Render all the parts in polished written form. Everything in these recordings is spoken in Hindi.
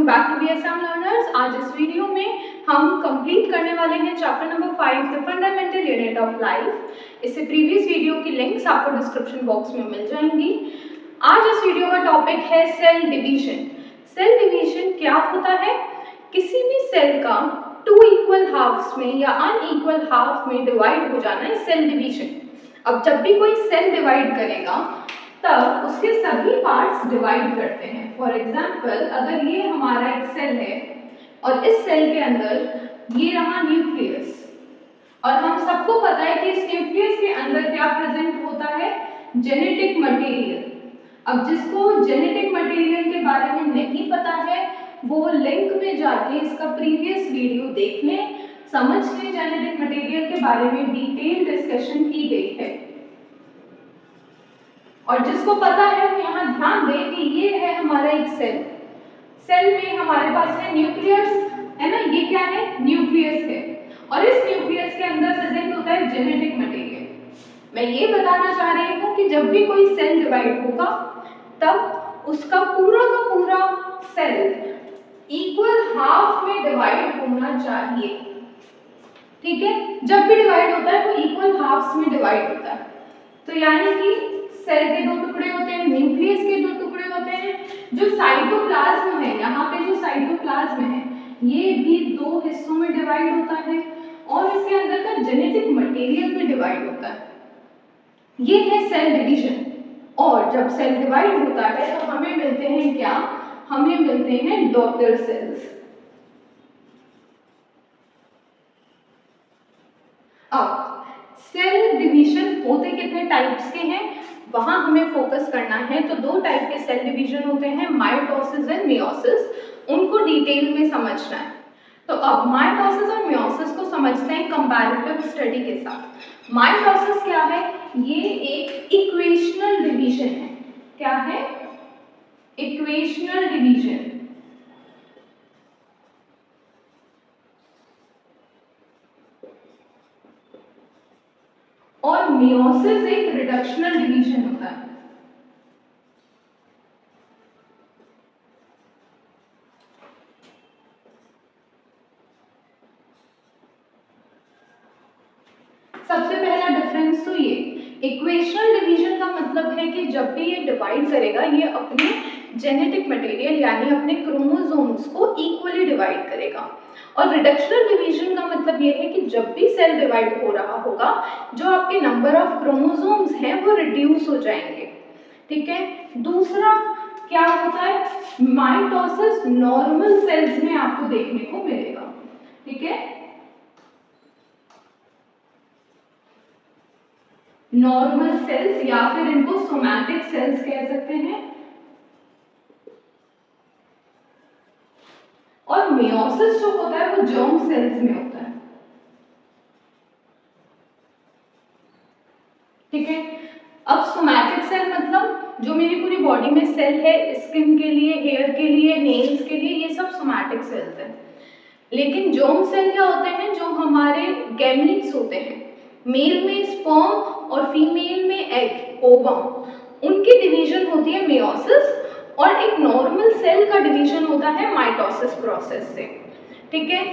Welcome back to BSM learners. आज इस वीडियो में हम कंप्लीट करने वाले हैं chapter number 5 the fundamental unit of life. इससे प्रीवियस वीडियो की लिंक्स आपको डिस्क्रिप्शन बॉक्स में मिल जाएंगी। आज इस वीडियो का टॉपिक है सेल डिवीजन। सेल डिवीजन क्या होता है? किसी भी सेल का टू इक्वल हाफ्स में या अनइक्वल हाफ में डिवाइड हो जाना है सेल डिवीजन। अब जब भी कोई सेल डिवाइड करेगा तब उसके सभी पार्ट्स डिवाइड करते हैं। फॉर एग्जाम्पल, अगर ये हमारा एक सेल है और इस सेल के अंदर ये रहा न्यूक्लियस, और हम सबको पता है कि इस न्यूक्लियस के अंदर क्या प्रेजेंट होता है? Genetic material. अब जिसको जेनेटिक मटेरियल के बारे में नहीं पता है वो लिंक में जाके इसका प्रीवियस वीडियो देख लें, समझ लें। जेनेटिक मटेरियल के बारे में डिटेल डिस्कशन की गई है। और जिसको पता है वो यहाँ ध्यान दे कि ये है हमारा एक सेल। सेल में हमारे पास है न्यूक्लियस, है ना? ये क्या है? न्यूक्लियस है। और इस न्यूक्लियस के अंदर प्रेजेंट होता है जेनेटिक मटेरियल। मैं ये बताना चाह रही हूँ कि जब भी कोई सेल डिवाइड होगा तब उसका पूरा का पूरा सेल इक्वल हाफ में डिवाइड होना चाहिए। ठीक है? जब भी डिवाइड होता है वो इक्वल हाफ्स में डिवाइड होता है। तो यानी कि सेल के दो टुकड़े होते हैं, न्यूक्लियस के दो टुकड़े होते हैं। जो साइटोप्लाज्म है, यहाँ पे जो साइटोप्लाज्म है ये भी दो हिस्सों में डिवाइड होता है और इसके अंदर का जेनेटिक मटेरियल में डिवाइड होता है। ये है सेल डिवीजन। और जब सेल डिवाइड होता है तो हमें मिलते हैं क्या? हमें मिलते हैं डॉटर सेल्स। अब सेल डिवीजन होते कितने टाइप्स के हैं वहां हमें फोकस करना है। तो दो टाइप के सेल डिवीजन होते हैं, माइटोसिस एंड मियोसिस। उनको डिटेल में समझना है। तो अब माइटोसिस और मियोसिस को समझते हैं कंपैरेटिव स्टडी के साथ। माइटोसिस क्या है? ये एक इक्वेशनल डिवीजन है। क्या है? Equational division. और मियोसिस एक रिडक्शनल डिवीजन होता है। सबसे पहला डिफरेंस तो ये, इक्वेशनल डिवीजन का मतलब है कि जब भी ये डिवाइड करेगा ये अपने जेनेटिक मटेरियल यानी अपने क्रोमोसोम्स को इक्वली डिवाइड करेगा। और रिडक्शनल डिवीजन का मतलब ये है कि जब भी सेल डिवाइड हो रहा होगा जो आपके नंबर ऑफ क्रोमोसोम्स हैं वो रिड्यूस हो जाएंगे। ठीक है? दूसरा क्या होता है? माइटोसिस नॉर्मल सेल्स में आपको देखने को मिलेगा। ठीक है? नॉर्मल सेल्स या फिर इनको सोमैटिक सेल्स कह सकते हैं। और मियोसिस जो होता है वो जर्म सेल्स में होता है। ठीक है? अब सोमैटिक सेल मतलब जो मेरी पूरी बॉडी में सेल है, स्किन के लिए, हेयर के लिए, नेल्स के लिए, ये सब सोमैटिक सेल्स हैं। लेकिन जर्म सेल क्या होते हैं? जो हमारे गैमीट्स होते हैं, मेल में स्पर्म और फीमेल में एग, ओवम, उनकी डिवीजन होती है मियोसिस। और एक नॉर्मल सेल का डिवीजन होता है माइटोसिस प्रोसेस से। ठीक है?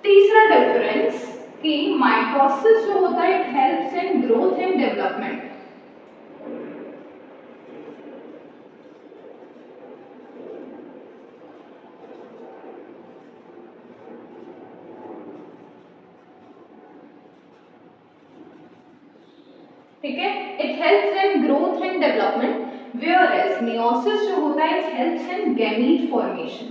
तीसरा डिफरेंस कि माइटोसिस जो होता है it helps in growth and development. ठीक है? It helps in growth and development, whereas meiosis जो होता है it helps in gamete formation.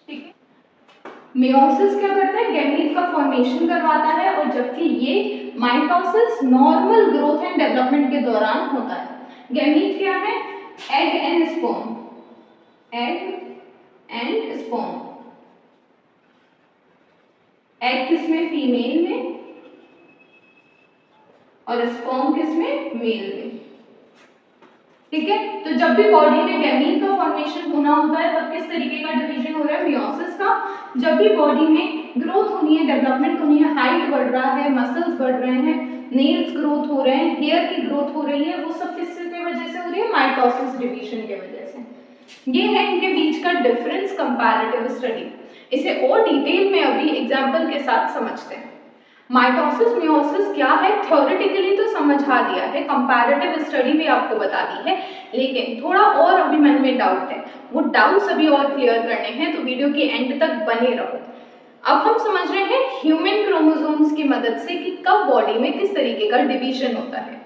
ठीक है? मेयोसिस क्या करता है? गैमीट का फॉर्मेशन करवाता है, और जबकि ये mitosis normal growth and development के दौरान होता है। गैमीट क्या है? Egg and sperm. Egg and sperm. Egg किसमें? फीमेल में, और स्पर्म किसमें? मेल में। ठीक है। तो जब भी बॉडी में गैमीट का फॉर्मेशन होना होता है तब किस तरीके का डिवीजन हो रहा है, मियोसिस का। जब भी बॉडी में ग्रोथ होनी है, डेवलपमेंट होनी है, हाइट बढ़ रहा है, मसल्स बढ़ रहे हैं, नेल्स ग्रोथ हो रहे हैं, हेयर की ग्रोथ हो रही है, वो सब किसकी वजह से हो रही है, माइटोसिस डिवीजन की वजह से। ये है इनके बीच का डिफरेंस, कंपैरेटिव स्टडी। इसे और डिटेल में अभी एग्जांपल के साथ समझते हैं। माइटोसिस मियोसिस क्या है, थ्योरेटिकली तो समझा दिया है, कंपैरेटिव स्टडी भी आपको बता दी है, लेकिन थोड़ा और अभी मन में डाउट है, वो डाउट्स अभी और क्लियर करने हैं, तो वीडियो के एंड तक बने रहो। अब हम समझ रहे हैं ह्यूमन क्रोमोसोम्स की मदद से कि कब बॉडी में किस तरीके का डिवीजन होता है।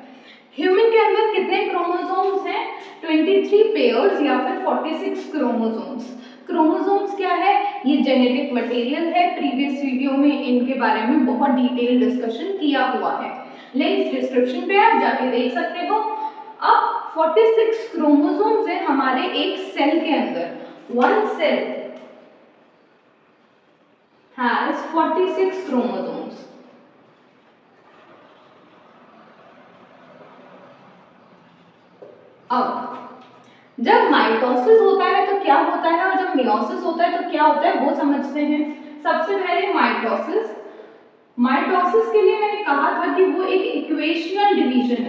ह्यूमन के अंदर कितने क्रोमोसोम्स हैं, 23 पेयर्स या फिर 46 क्रोमोसोम्स। क्रोमोसोम्स क्या है, ये जेनेटिक मटेरियल है, प्रीवियस वीडियो में इनके बारे में बहुत डिटेल डिस्कशन किया हुआ है, लिंक्स डिस्क्रिप्शन पे आप जाके देख सकते हो। अब 46 क्रोमोसोम्स है हमारे एक सेल के अंदर, वन सेल has 46 chromosomes. अब जब माइटोसिस होता है तो क्या होता है और जब मियोसिस होता है तो क्या होता है वो समझते हैं। सबसे पहले माइटोसिस। माइटोसिस के लिए मैंने कहा था कि वो एक इक्वेशनल डिवीजन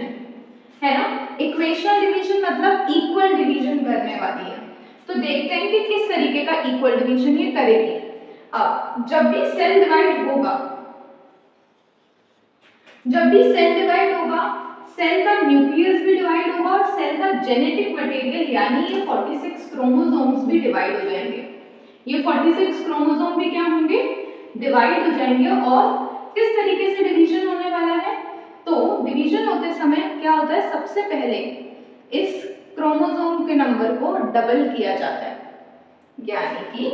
है ना। इक्वेशनल डिवीजन मतलब इक्वल डिवीजन करने वाली है। तो देखते हैं कि किस तरीके का इक्वल डिवीजन ये करेगी। अब जब भी सेल डिवाइड होगा, सेल का न्यूक्लियस भी डिवाइड होगा और सेल का जेनेटिक मटेरियल यानी ये 46 क्रोमोसोम्स भी डिवाइड हो जाएंगे। ये 46 क्रोमोसोम भी क्या होंगे, डिवाइड हो जाएंगे। और किस तरीके से डिवीजन होने वाला है, तो डिवीजन होते समय क्या होता है, सबसे पहले इस क्रोमोसोम के नंबर को डबल किया जाता है, यानी कि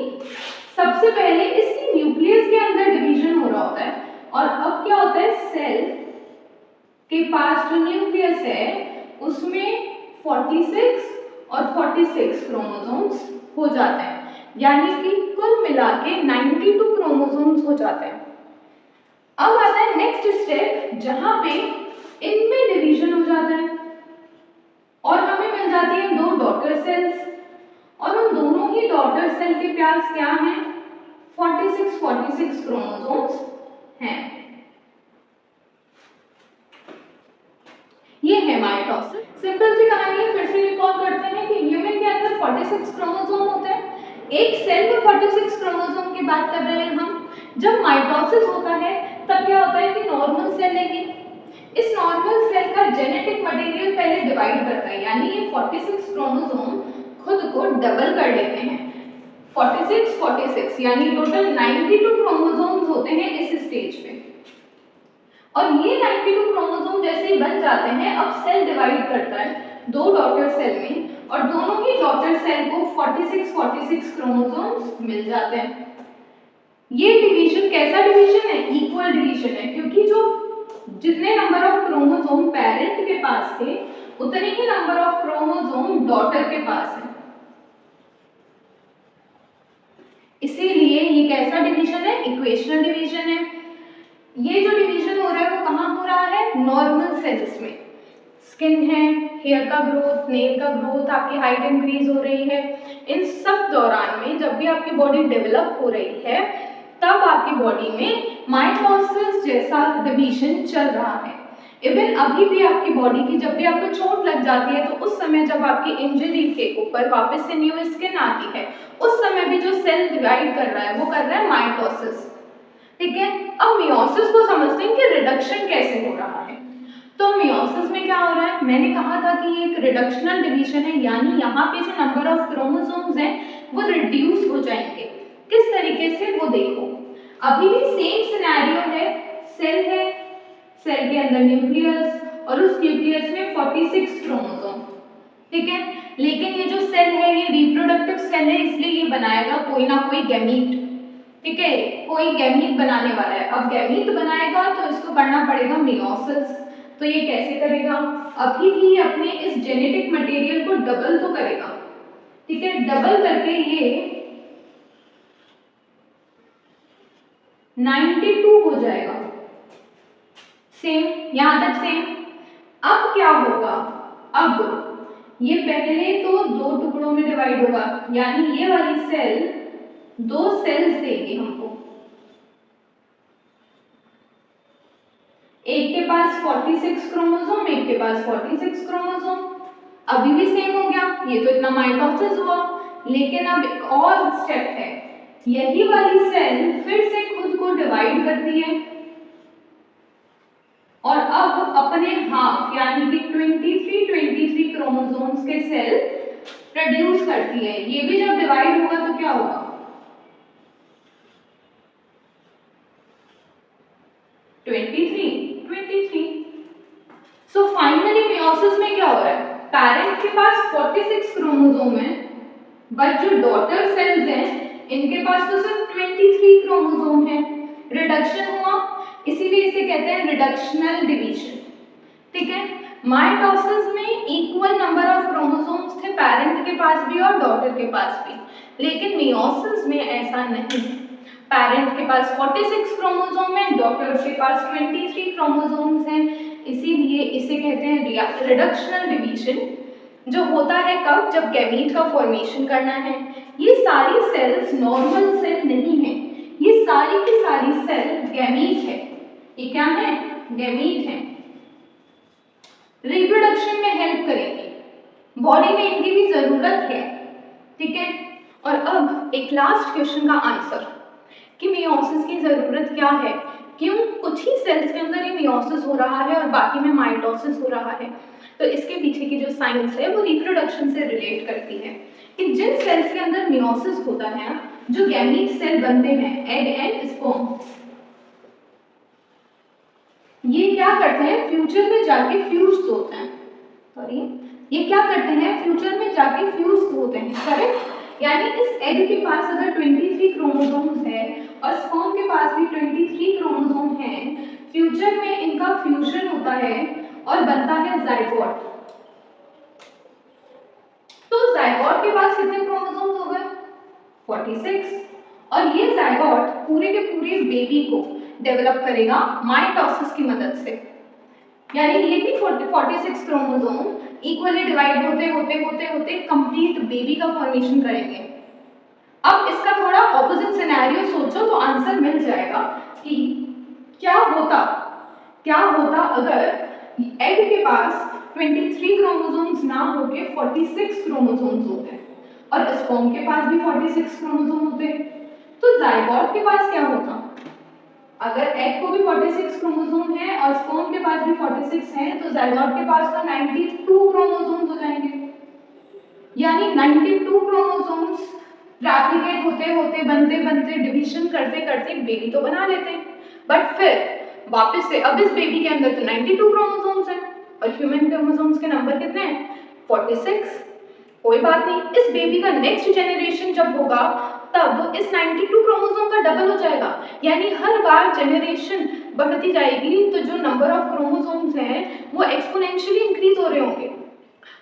सबसे पहले इसकी न्यूक्लियस के अंदर डिवीजन हो रहा होता है और अब क्या होता है, सेल के पास जो न्यूक्लियस है उसमें 46 और 46 क्रोमोसोम्स हो जाते हैं, यानी कि कुल मिला के 92 क्रोमोसोम्स हो जाते हैं। अब आता है नेक्स्ट स्टेप जहां पे इनमें डिवीजन हो जाता है और हमें मिल जाती है दो डॉटर सेल्स, और उन दोनों ही डॉटर सेल के पास क्या है, 46 क्रोमोसोम्स हैं। ये है माइटोसिस। सिंपल सी कहानी है, फिर से रिकॉल करते हैं कि ह्यूमन के अंदर 46 क्रोमोसोम होते हैं। एक सेल में 46 क्रोमोसोम की बात कर रहे हैं हम। जब माइटोसिस होता है तब क्या होता है कि नॉर्मल सेल है, इस नॉर्मल सेल का जेनेटिक मटेरियल पहले डिवाइड करता है, यानी ये 46 क्रोमोसोम खुद को डबल कर लेते हैं। 46 यानी टोटल 92 क्रोमोसोम्स होते हैं इस स्टेज पे। और ये 92 क्रोमोसोम जैसे ही बन जाते हैं, अब सेल डिवाइड करता है दो डॉटर सेल में और दोनों ही डॉटर सेल को 46 क्रोमोसोम्स मिल जाते हैं। ये डिवीजन कैसा डिवीजन है, इक्वल डिवीजन है, क्योंकि जो जितने नंबर ऑफ क्रोमोसोम पेरेंट के पास थे उतने ही नंबर ऑफ क्रोमोसोम डॉटर के पास है। इसीलिए ये कैसा डिवीजन है, इक्वेशनल डिवीजन है। ये जो डिवीजन हो रहा है वो कहाँ हो रहा है, नॉर्मल सेल्स में। स्किन है, हेयर का ग्रोथ, नेल का ग्रोथ, आपकी हाइट इंक्रीज हो रही है, इन सब दौरान में जब भी आपकी बॉडी डेवलप हो रही है तब आपकी बॉडी में माइटोसिस जैसा डिवीजन चल रहा है। इवन अभी भी आपकी बॉडी की जब भी आपको चोट लग जाती है तो उस समय जब आपकी इंजरी के ऊपर वापस से न्यू स्किन आती है उस समय भी जो सेल डिवाइड कर रहा है वो कर रहा है माइटोसिस। ठीक है। अब मियोसिस को समझते हैं कि रिडक्शन कैसे हो रहा है। तो मियोसिस में क्या हो रहा है, मैंने कहा था कि ये एक रिडक्शनल डिवीजन है, यानी यहाँ पे जो नंबर ऑफ क्रोमोसोम्स हैं वो रिड्यूस हो जाएंगे। किस तरीके से वो देखो, अभी भी सेम सिनेरियो है, सेल है, सेल के अंदर न्यूक्लियस और उस न्यूक्लियस में 46 क्रोमोसोम। ठीक है, लेकिन ये जो सेल है ये रिप्रोडक्टिव सेल है, इसलिए ये बनाएगा कोई ना कोई गैमीट। ठीक है, कोई गैमीट बनाने वाला है। अब गैमीट बनाएगा तो इसको करना पड़ेगा मियोसिस। तो ये कैसे करेगा, अभी भी अपने इस जेनेटिक मटेरियल को डबल तो करेगा। ठीक है, डबल करके ये 92 हो जाएगा। सेम, यहां तक सेम। अब क्या होगा, अब ये पहले तो 2 टुकड़ों में डिवाइड होगा, यानी ये वाली सेल 2 सेल्स देगी हमको। एक के पास 46 क्रोमोसोम, एक के पास 46 क्रोमोसोम। अभी भी सेम हो गया, ये तो इतना माइटोसिस हुआ। लेकिन अब एक और स्टेप है, यही वाली सेल फिर से खुद को डिवाइड करती है और अब अपने हाफ यानी कि 23 क्रोमोसोम्स के सेल प्रोड्यूस करती है। ये भी जब डिवाइड होगा तो क्या होगा, सो फाइनली मेयोसिस में क्या हो रहा है, पेरेंट के पास 46 क्रोमोसोम है, बट जो डॉटर सेल्स हैं इनके पास तो सिर्फ 23 क्रोमोसोम है। रिडक्शन हुआ, इसीलिए इसे कहते हैं रिडक्शनल डिवीजन। ठीक है, माइटोसिस में इक्वल नंबर ऑफ क्रोमोसोम्स थे पेरेंट के पास भी और डॉटर के पास भी, लेकिन मेयोसिस में ऐसा नहीं है। पेरेंट के पास 46 क्रोमोसोम है, डॉटर के पास 23 क्रोमोसोम्स हैं, इसीलिए इसे कहते हैं रिडक्शनल डिवीजन। जो होता है कब, जब गैमीट का फॉर्मेशन करना है। ये सारी सेल्स नॉर्मल सेल नहीं है, ये सारी की सारी सेल गैमीट है। ये क्या है, गैमीट है। रिप्रोडक्शन में हेल्प करेंगे, बॉडी में इनकी भी जरूरत है। ठीक है, और अब एक लास्ट क्वेश्चन का आंसर कि मेयोसिस की जरूरत क्या है, क्यों कुछ ही सेल्स के अंदर ये मेयोसिस हो रहा है और बाकी में माइटोसिस हो रहा है। तो इसके पीछे की जो साइंस है वो रिप्रोडक्शन से रिलेट करती है कि जिन सेल्स के अंदर मेयोसिस होता है, जो गैमीट सेल बनते हैं, एग एंड स्पर्म, ये क्या करते हैं, फ्यूचर में जाके फ्यूज होते हैं। सॉरी, ये क्या करते हैं, फ्यूचर में जाके फ्यूज होते हैं। करेक्ट, यानी इस एग के पास अगर 23 क्रोमोसोम्स है और स्पर्म के पास भी 23 क्रोमोसोम है, फ्यूचर में इनका फ्यूजन होता है और बनता है जाइगोट। तो जाइगोट के पास कितने क्रोमोसोम्स हो गए, 46, और ये जाइगोट पूरे के पूरे बेबी को डेवलप करेगा माइटोसिस की मदद से। यानी ये भी 46 क्रोमोसोम इक्वली डिवाइड होते होते होते होते कंप्लीट बेबी का फॉर्मेशन करेंगे। अब इसका थोड़ा ऑपोजिट सिनेरियो सोचो तो आंसर मिल जाएगा कि क्या होता अगर एग के पास 23 क्रोमोसोम्स ना होके 46 क्रोमोसोम्स होते और स्पर्म के पास भी 46 क्रोमोसोम होते, तो जाइगोट के पास क्या होता। अगर एग को भी 46 क्रोमोसोम है और स्पर्म के पास भी 46 है, तो जाइगोट के पास तो 92 क्रोमोसोम्स हो जाएंगे। यानी 92 क्रोमोसोम्स रेप्लिकेट होते होते बनते बनते डिवीजन करते करते बेबी तो बना लेते हैं, बट फिर वापस से अब इस बेबी के अंदर तो 92 क्रोमोसोम्स हैं और ह्यूमन क्रोमोसोम्स के नंबर कितने हैं, 46। कोई बात नहीं, इस बेबी का नेक्स्ट जेनरेशन जब होगा तब इस 92 क्रोमोसोम का डबल हो जाएगा। यानी हर बार जेनरेशन बढ़ती जाएगी तो जो नंबर ऑफ क्रोमोसोम्स हैं वो एक्सपोनेंशियली इंक्रीज हो रहे होंगे।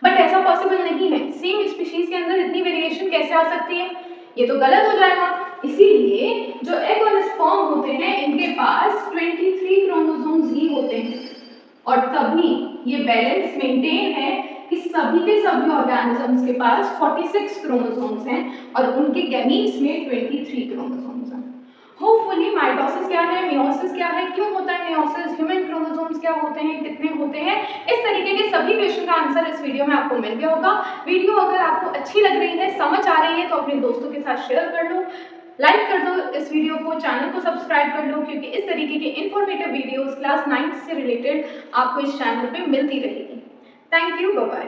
बट ऐसा पॉसिबल नहीं है, सेम स्पीशीज के अंदर इतनी वेरिएशन कैसे आ सकती है, ये तो गलत हो जाएगा। इसीलिए जो एग और स्पर्म होते हैं इनके पास 23 क्रोमोसोम्स ही होते हैं और तभी ये बैलेंस मेंटेन है कि सभी के सभी ऑर्गेनिजम्स के पास 46 क्रोमोसोम्स हैं और उनके गैमीट्स में 23 क्रोमोसोम्स हैं। होपफुली माइटोसिस क्या है, मेयोसिस क्या है, क्यों होता है मेयोसिस, ह्यूमन क्रोमोसोम्स क्या होते हैं, कितने होते हैं, इस तरीके के सभी क्वेश्चन का आंसर इस वीडियो में आपको मिल गया होगा। वीडियो अगर आपको अच्छी लग रही है, समझ आ रही है तो अपने दोस्तों के साथ शेयर कर लो, लाइक कर दो इस वीडियो को, चैनल को सब्सक्राइब कर लो, क्योंकि इस तरीके के इन्फॉर्मेटिव वीडियोस क्लास 9th से रिलेटेड आपको इस चैनल पे मिलती रहेगी। Thank you, bye bye.